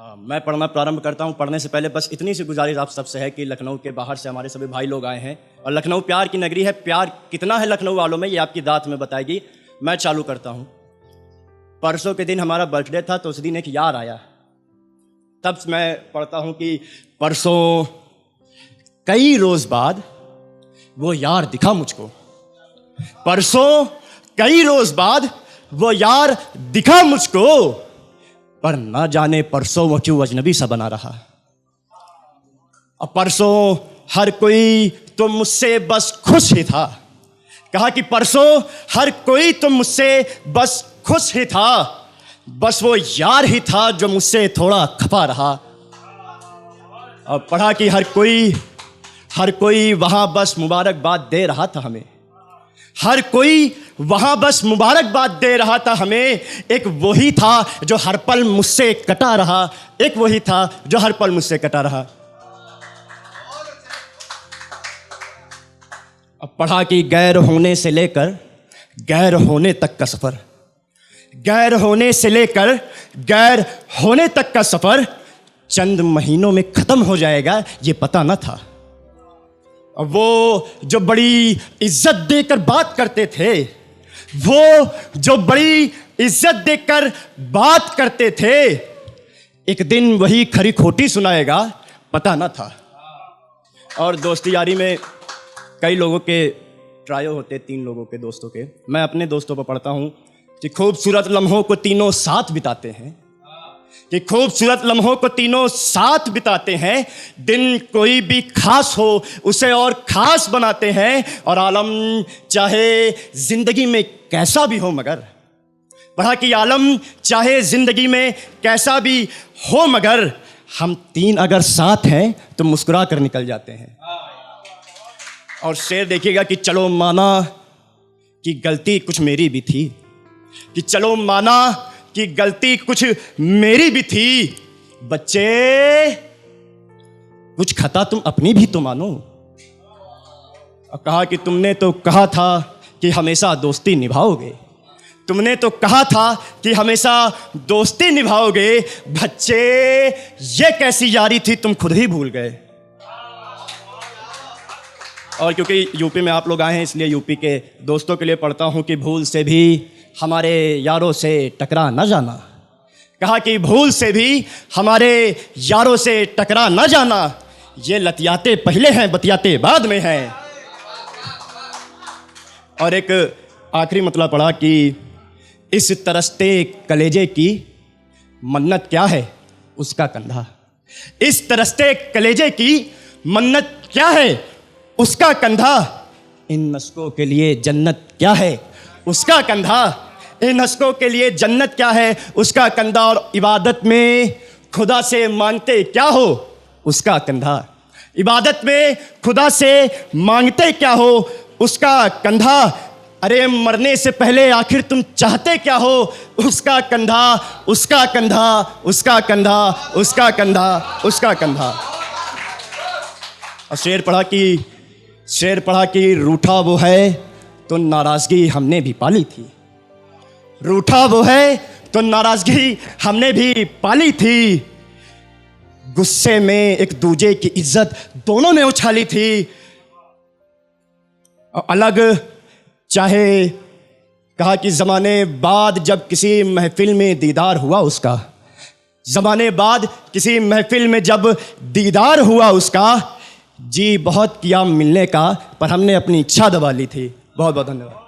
मैं पढ़ना प्रारंभ करता हूँ। पढ़ने से पहले बस इतनी सी गुजारिश आप सबसे है कि लखनऊ के बाहर से हमारे सभी भाई लोग आए हैं और लखनऊ प्यार की नगरी है। प्यार कितना है लखनऊ वालों में ये आपकी दात में बताएगी। मैं चालू करता हूँ। परसों के दिन हमारा बर्थडे था तो उस दिन एक यार आया। तब मैं पढ़ता हूँ कि परसों कई रोज बाद वो यार दिखा मुझको। परसों कई रोज बाद वो यार दिखा मुझको, पर ना जाने परसों वो क्यों अजनबी सा बना रहा। अब परसों हर कोई तो मुझसे बस खुश ही था। कहा कि परसों हर कोई तो मुझसे बस खुश ही था, बस वो यार ही था जो मुझसे थोड़ा खफा रहा। अब पढ़ा कि हर कोई वहां बस मुबारकबाद दे रहा था हमें। हर कोई वहां बस मुबारकबाद दे रहा था हमें। एक वही था जो हर पल मुझसे कटा रहा। एक वही था जो हर पल मुझसे कटा रहा। अब पढ़ा कि गैर होने से लेकर गैर होने तक का सफर, गैर होने से लेकर गैर होने तक का सफर चंद महीनों में खत्म हो जाएगा ये पता न था। वो जो बड़ी इज्जत देकर बात करते थे, वो जो बड़ी इज्जत देकर बात करते थे, एक दिन वही खरी खोटी सुनाएगा पता न था। और दोस्ती यारी में कई लोगों के ट्रायो होते, 3 लोगों के दोस्तों के। मैं अपने दोस्तों पर पढ़ता हूँ कि खूबसूरत लम्हों को तीनों साथ बिताते हैं, कि खूबसूरत लम्हों को तीनों साथ बिताते हैं। दिन कोई भी खास हो उसे और खास बनाते हैं। और आलम चाहे जिंदगी में कैसा भी हो मगर, पढ़ा कि आलम चाहे जिंदगी में कैसा भी हो मगर हम 3 अगर साथ हैं तो मुस्कुरा कर निकल जाते हैं। और शेर देखिएगा कि चलो माना कि गलती कुछ मेरी भी थी, कि चलो माना कि गलती कुछ मेरी भी थी, बच्चे कुछ खता तुम अपनी भी तो मानो। और कहा कि तुमने तो कहा था कि हमेशा दोस्ती निभाओगे, तुमने तो कहा था कि हमेशा दोस्ती निभाओगे, बच्चे ये कैसी यारी थी तुम खुद ही भूल गए। और क्योंकि यूपी में आप लोग आए हैं इसलिए यूपी के दोस्तों के लिए पढ़ता हूँ कि भूल से भी हमारे यारों से टकरा न जाना। कहा कि भूल से भी हमारे यारों से टकरा न जाना, ये लतियाते पहले हैं बतियाते बाद में हैं। और एक आखिरी मतलब पढ़ा कि इस तरसते कलेजे की मन्नत क्या है उसका कंधा। इस तरसते कलेजे की मन्नत क्या है उसका कंधा। इन नस्कों के लिए जन्नत क्या है उसका कंधा। इन हस्कों के लिए जन्नत क्या है उसका कंधा। और इबादत में खुदा से मांगते क्या हो उसका कंधा। इबादत में खुदा से मांगते क्या हो उसका कंधा। अरे मरने से पहले आखिर तुम चाहते क्या हो उसका कंधा, उसका कंधा, उसका कंधा, उसका कंधा, उसका कंधा। और शेर पढ़ा कि रूठा वो है तो नाराजगी हमने भी पाली थी। रूठा वो है तो नाराजगी हमने भी पाली थी। गुस्से में एक दूजे की इज्जत दोनों ने उछाली थी। और अलग चाहे कहा कि जमाने बाद जब किसी महफिल में दीदार हुआ उसका, जमाने बाद किसी महफिल में जब दीदार हुआ उसका, जी बहुत किया मिलने का पर हमने अपनी इच्छा दबा ली थी। बहुत बहुत धन्यवाद।